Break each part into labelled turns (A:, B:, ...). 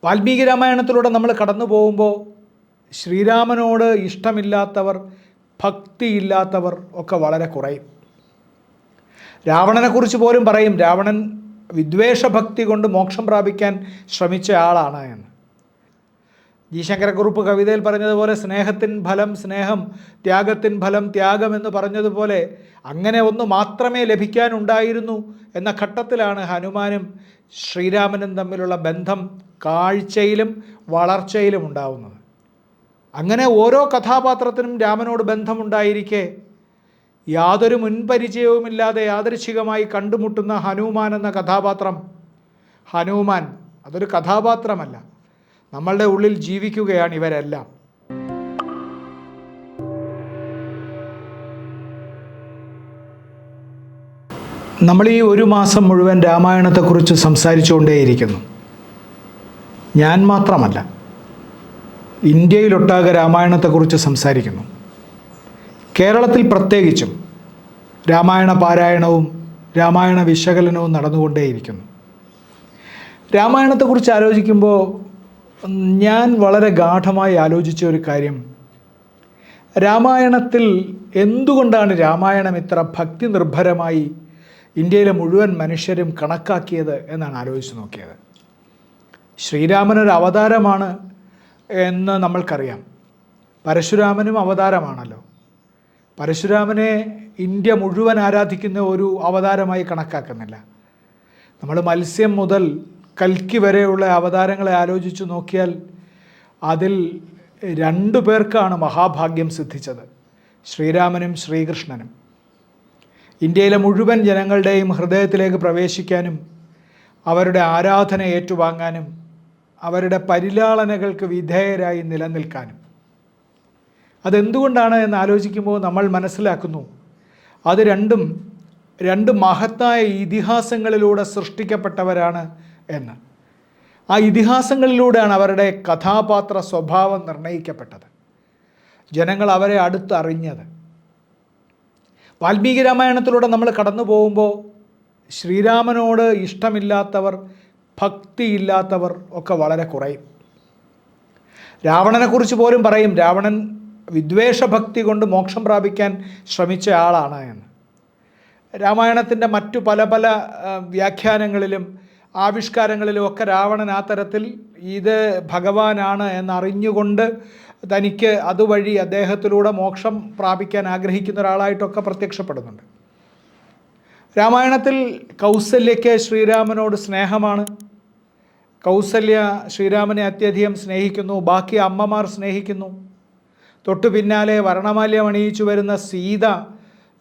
A: വാൽമീകി രാമായണത്തിലൂടെ നമ്മൾ കടന്നു പോകുമ്പോൾ ശ്രീരാമനോട് ഇഷ്ടമില്ലാത്തവർ, ഭക്തിയില്ലാത്തവർ ഒക്കെ വളരെ കുറയും. രാവണനെക്കുറിച്ച് പോലും പറയും, രാവണൻ വിദ്വേഷഭക്തി കൊണ്ട് മോക്ഷം പ്രാപിക്കാൻ ശ്രമിച്ച ആളാണ് എന്ന്. ജി ശങ്കരക്കുറുപ്പ് കവിതയിൽ പറഞ്ഞതുപോലെ സ്നേഹത്തിൻ ഫലം സ്നേഹം, ത്യാഗത്തിൻ ഫലം ത്യാഗം എന്ന് പറഞ്ഞതുപോലെ അങ്ങനെ ഒന്ന് മാത്രമേ ലഭിക്കാനുണ്ടായിരുന്നു എന്ന ഘട്ടത്തിലാണ് ഹനുമാനും ശ്രീരാമനും തമ്മിലുള്ള ബന്ധം കാഴ്ചയിലും വളർച്ചയിലും ഉണ്ടാവുന്നത്. അങ്ങനെ ഓരോ കഥാപാത്രത്തിനും രാമനോട് ബന്ധമുണ്ടായിരിക്കെ യാതൊരു മുൻപരിചയവുമില്ലാതെ യാദൃച്ഛികമായി കണ്ടുമുട്ടുന്ന ഹനുമാൻ എന്ന കഥാപാത്രം, ഹനുമാൻ അതൊരു കഥാപാത്രമല്ല, നമ്മളുടെ ഉള്ളിൽ ജീവിക്കുകയാണ് ഇവരെല്ലാം. നമ്മൾ ഈ ഒരു മാസം മുഴുവൻ രാമായണത്തെക്കുറിച്ച് സംസാരിച്ചുകൊണ്ടേയിരിക്കുന്നു. ഞാൻ മാത്രമല്ല, ഇന്ത്യയിലൊട്ടാകെ രാമായണത്തെക്കുറിച്ച് സംസാരിക്കുന്നു. കേരളത്തിൽ പ്രത്യേകിച്ചും രാമായണ പാരായണവും രാമായണ വിശകലനവും നടന്നുകൊണ്ടേയിരിക്കുന്നു. രാമായണത്തെക്കുറിച്ച് ആലോചിക്കുമ്പോൾ ഞാൻ വളരെ ഗാഢമായി ആലോചിച്ച ഒരു കാര്യം, രാമായണത്തിൽ എന്തുകൊണ്ടാണ് രാമായണം ഇത്ര ഭക്തി നിർഭരമായി ഇന്ത്യയിലെ മുഴുവൻ മനുഷ്യരും കണക്കാക്കിയത് എന്നാണ് ആലോചിച്ച് നോക്കിയത്. ശ്രീരാമനൊരു അവതാരമാണ് എന്ന് നമ്മൾക്കറിയാം. പരശുരാമനും അവതാരമാണല്ലോ. പരശുരാമനെ ഇന്ത്യ മുഴുവൻ ആരാധിക്കുന്ന ഒരു അവതാരമായി കണക്കാക്കുന്നില്ല. നമ്മൾ മത്സ്യം മുതൽ കൽക്കി വരെയുള്ള അവതാരങ്ങളെ ആലോചിച്ച് നോക്കിയാൽ അതിൽ 2 പേർക്കാണ് മഹാഭാഗ്യം സിദ്ധിച്ചത്, ശ്രീരാമനും ശ്രീകൃഷ്ണനും. ഇന്ത്യയിലെ മുഴുവൻ ജനങ്ങളുടെയും ഹൃദയത്തിലേക്ക് പ്രവേശിക്കാനും അവരുടെ ആരാധന ഏറ്റുവാങ്ങാനും അവരുടെ പരിലാളനകൾക്ക് വിധേയരായി നിലനിൽക്കാനും. അതെന്തുകൊണ്ടാണ് എന്ന് ആലോചിക്കുമ്പോൾ നമ്മൾ മനസ്സിലാക്കുന്നു, അത് രണ്ടും 2 മഹത്തായ ഇതിഹാസങ്ങളിലൂടെ സൃഷ്ടിക്കപ്പെട്ടവരാണ് എന്ന്. ആ ഇതിഹാസങ്ങളിലൂടെയാണ് അവരുടെ കഥാപാത്ര സ്വഭാവം നിർണ്ണയിക്കപ്പെട്ടത്, ജനങ്ങൾ അവരെ അടുത്തറിഞ്ഞത്. വാൽമീകി രാമായണത്തിലൂടെ നമ്മൾ കടന്നു പോകുമ്പോൾ ശ്രീരാമനോട് ഇഷ്ടമില്ലാത്തവർ, ഭക്തിയില്ലാത്തവർ ഒക്കെ വളരെ കുറയും. രാവണനെക്കുറിച്ച് പോലും പറയും, രാവണൻ വിദ്വേഷഭക്തി കൊണ്ട് മോക്ഷം പ്രാപിക്കാൻ ശ്രമിച്ച ആളാണ് എന്ന്. രാമായണത്തിൻ്റെ മറ്റു പല പല വ്യാഖ്യാനങ്ങളിലും ആവിഷ്കാരങ്ങളിലും ഒക്കെ രാവണൻ ആ തരത്തിൽ ഇത് ഭഗവാനാണ് എന്നറിഞ്ഞുകൊണ്ട് തനിക്ക് അതുവഴി അദ്ദേഹത്തിലൂടെ മോക്ഷം പ്രാപിക്കാൻ ആഗ്രഹിക്കുന്ന ഒരാളായിട്ടൊക്കെ പ്രത്യക്ഷപ്പെടുന്നുണ്ട്. രാമായണത്തിൽ കൗസല്യയ്ക്ക് ശ്രീരാമനോട് സ്നേഹമാണ്. കൗസല്യ ശ്രീരാമനെ അത്യധികം സ്നേഹിക്കുന്നു, ബാക്കി അമ്മമാർ സ്നേഹിക്കുന്നു. തൊട്ടു പിന്നാലെ വർണ്ണമാല്യം അണിയിച്ചു വരുന്ന സീത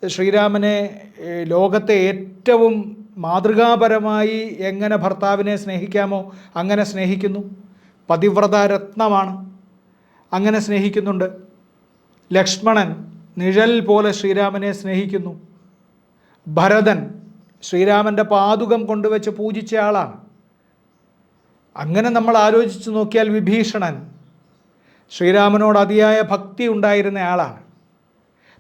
A: ശ്രീരാമനെ ലോകത്തെ ഏറ്റവും മാതൃകാപരമായി എങ്ങനെ ഭർത്താവിനെ സ്നേഹിക്കാമോ അങ്ങനെ സ്നേഹിക്കുന്നു. പതിവ്രത രത്നമാണ്, അങ്ങനെ സ്നേഹിക്കുന്നുണ്ട്. ലക്ഷ്മണൻ നിഴൽ പോലെ ശ്രീരാമനെ സ്നേഹിക്കുന്നു. ഭരതൻ ശ്രീരാമൻ്റെ പാദുകം കൊണ്ടുവച്ച് പൂജിച്ച ആളാണ്. അങ്ങനെ നമ്മൾ ആലോചിച്ച് നോക്കിയാൽ വിഭീഷണൻ ശ്രീരാമനോട് അതിയായ ഭക്തി ഉണ്ടായിരുന്ന ആളാണ്.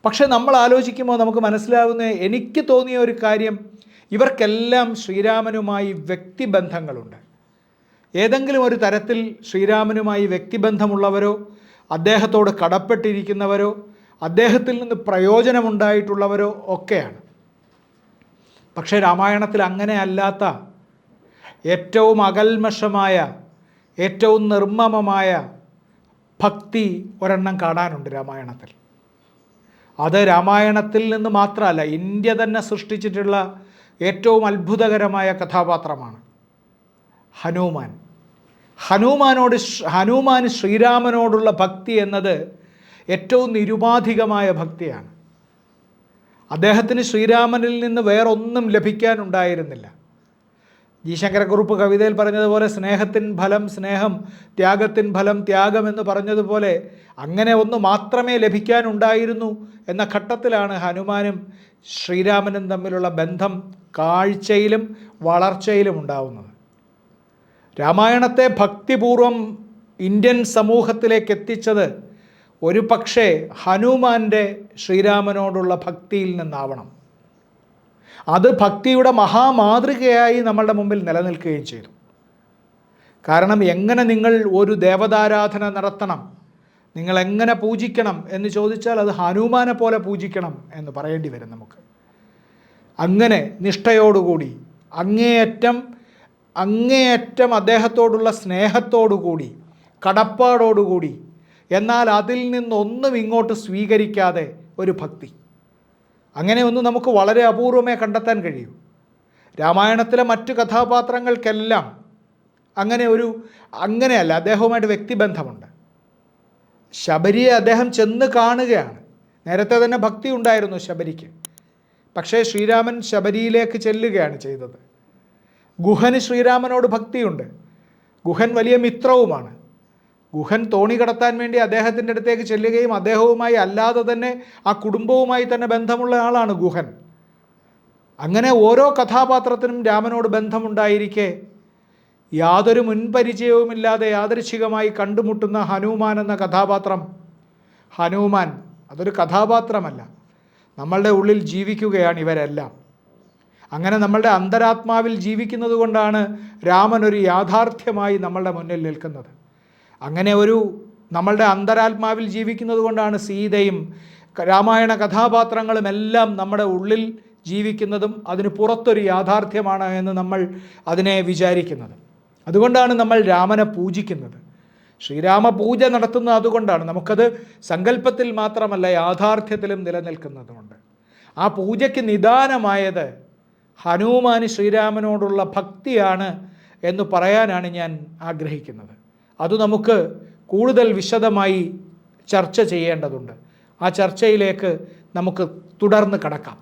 A: പക്ഷെ നമ്മൾ ആലോചിക്കുമ്പോൾ നമുക്ക് മനസ്സിലാവുന്ന, എനിക്ക് തോന്നിയ ഒരു കാര്യം, ഇവർക്കെല്ലാം ശ്രീരാമനുമായി വ്യക്തിബന്ധങ്ങളുണ്ട്. ഏതെങ്കിലും ഒരു തരത്തിൽ ശ്രീരാമനുമായി വ്യക്തിബന്ധമുള്ളവരോ അദ്ദേഹത്തോട് കടപ്പെട്ടിരിക്കുന്നവരോ അദ്ദേഹത്തിൽ നിന്ന് പ്രയോജനമുണ്ടായിട്ടുള്ളവരോ ഒക്കെയാണ്. പക്ഷേ രാമായണത്തിൽ അങ്ങനെ അല്ലാത്ത ഏറ്റവും അകൽമഷമായ, ഏറ്റവും നിർമ്മമമായ ഭക്തി ഒരെണ്ണം കാണാനുണ്ട് രാമായണത്തിൽ. അത് രാമായണത്തിൽ നിന്ന് മാത്രമല്ല, ഇന്ത്യ തന്നെ സൃഷ്ടിച്ചിട്ടുള്ള ഏറ്റവും അത്ഭുതകരമായ കഥാപാത്രമാണ് ഹനുമാൻ. ഹനുമാന് ശ്രീരാമനോടുള്ള ഭക്തി എന്നത് ഏറ്റവും നിരുപാധികമായ ഭക്തിയാണ്. അദ്ദേഹത്തിന് ശ്രീരാമനിൽ നിന്ന് വേറൊന്നും ലഭിക്കാനുണ്ടായിരുന്നില്ല. ജി ശങ്കരക്കുറുപ്പ് കവിതയിൽ പറഞ്ഞതുപോലെ സ്നേഹത്തിൻ ഫലം സ്നേഹം, ത്യാഗത്തിൻ ഫലം ത്യാഗം എന്ന് പറഞ്ഞതുപോലെ അങ്ങനെ ഒന്ന് മാത്രമേ ലഭിക്കാനുണ്ടായിരുന്നു എന്ന ഘട്ടത്തിലാണ് ഹനുമാനും ശ്രീരാമനും തമ്മിലുള്ള ബന്ധം കാഴ്ചയിലും വളർച്ചയിലും ഉണ്ടാവുന്നത്. രാമായണത്തെ ഭക്തിപൂർവം ഇന്ത്യൻ സമൂഹത്തിലേക്ക് എത്തിച്ചത് ഒരു പക്ഷേ ഹനുമാൻ്റെ ശ്രീരാമനോടുള്ള ഭക്തിയിൽ നിന്നാവണം. അത് ഭക്തിയുടെ മഹാമാതൃകയായി നമ്മളുടെ മുമ്പിൽ നിലനിൽക്കുകയും ചെയ്തു. കാരണം എങ്ങനെ നിങ്ങൾ ഒരു ദേവതാരാധന നടത്തണം, നിങ്ങൾ എങ്ങനെ പൂജിക്കണം എന്ന് ചോദിച്ചാൽ അത് ഹനുമാനെ പോലെ പൂജിക്കണം എന്ന് പറയേണ്ടി വരും നമുക്ക്. അങ്ങനെ നിഷ്ഠയോടുകൂടി അങ്ങേയറ്റം അദ്ദേഹത്തോടുള്ള സ്നേഹത്തോടുകൂടി, കടപ്പാടോടുകൂടി, എന്നാൽ അതിൽ നിന്നൊന്നും ഇങ്ങോട്ട് സ്വീകരിക്കാതെ ഒരു ഭക്തി. അങ്ങനെ ഒന്നും നമുക്ക് വളരെ അപൂർവമേ കണ്ടെത്താൻ കഴിയൂ. രാമായണത്തിലെ മറ്റു കഥാപാത്രങ്ങൾക്കെല്ലാം അങ്ങനെയല്ല, അദ്ദേഹവുമായിട്ട് വ്യക്തിബന്ധമുണ്ട്. ശബരിയെ അദ്ദേഹം ചെന്ന് കാണുകയാണ്. നേരത്തെ തന്നെ ഭക്തി ഉണ്ടായിരുന്നു ശബരിക്ക്. പക്ഷേ ശ്രീരാമൻ ശബരിയിലേക്ക് ചെല്ലുകയാണ് ചെയ്തത്. ഗുഹന് ശ്രീരാമനോട് ഭക്തിയുണ്ട്. ഗുഹൻ വലിയ മിത്രവുമാണ്. ഗുഹൻ തോണി കടത്താൻ വേണ്ടി അദ്ദേഹത്തിൻ്റെ അടുത്തേക്ക് ചെല്ലുകയും അദ്ദേഹവുമായി അല്ലാതെ തന്നെ ആ കുടുംബവുമായി തന്നെ ബന്ധമുള്ള ആളാണ് ഗുഹൻ. അങ്ങനെ ഓരോ കഥാപാത്രത്തിനും രാമനോട് ബന്ധമുണ്ടായിരിക്കെ യാതൊരു മുൻപരിചയവുമില്ലാതെ യാദൃച്ഛികമായി കണ്ടുമുട്ടുന്ന ഹനുമാൻ എന്ന കഥാപാത്രം, ഹനുമാൻ അതൊരു കഥാപാത്രമല്ല, നമ്മളുടെ ഉള്ളിൽ ജീവിക്കുകയാണ് ഇവരെല്ലാം. അങ്ങനെ നമ്മളുടെ അന്തരാത്മാവിൽ ജീവിക്കുന്നത് കൊണ്ടാണ് രാമൻ ഒരു യാഥാർത്ഥ്യമായി നമ്മളുടെ മുന്നിൽ നിൽക്കുന്നത്. അങ്ങനെ നമ്മളുടെ അന്തരാത്മാവിൽ ജീവിക്കുന്നത് കൊണ്ടാണ് സീതയും രാമായണ കഥാപാത്രങ്ങളും എല്ലാം നമ്മുടെ ഉള്ളിൽ ജീവിക്കുന്നതും അതിന് പുറത്തൊരു യാഥാർത്ഥ്യമാണ് എന്ന് നമ്മൾ അതിനെ വിചാരിക്കുന്നത്. അതുകൊണ്ടാണ് നമ്മൾ രാമനെ പൂജിക്കുന്നത്. ശ്രീരാമ പൂജ നടത്തുന്നത് അതുകൊണ്ടാണ്. നമുക്കത് സങ്കല്പത്തിൽ മാത്രമല്ല യാഥാർത്ഥ്യത്തിലും നിലനിൽക്കുന്നതുകൊണ്ട്. ആ പൂജയ്ക്ക് നിദാനമായത് ഹനുമാന് ശ്രീരാമനോടുള്ള ഭക്തിയാണ് എന്ന് പറയാനാണ് ഞാൻ ആഗ്രഹിക്കുന്നത്. അത് നമുക്ക് കൂടുതൽ വിശദമായി ചർച്ച ചെയ്യേണ്ടതുണ്ട്. ആ ചർച്ചയിലേക്ക് നമുക്ക് തുടർന്ന് കടക്കാം.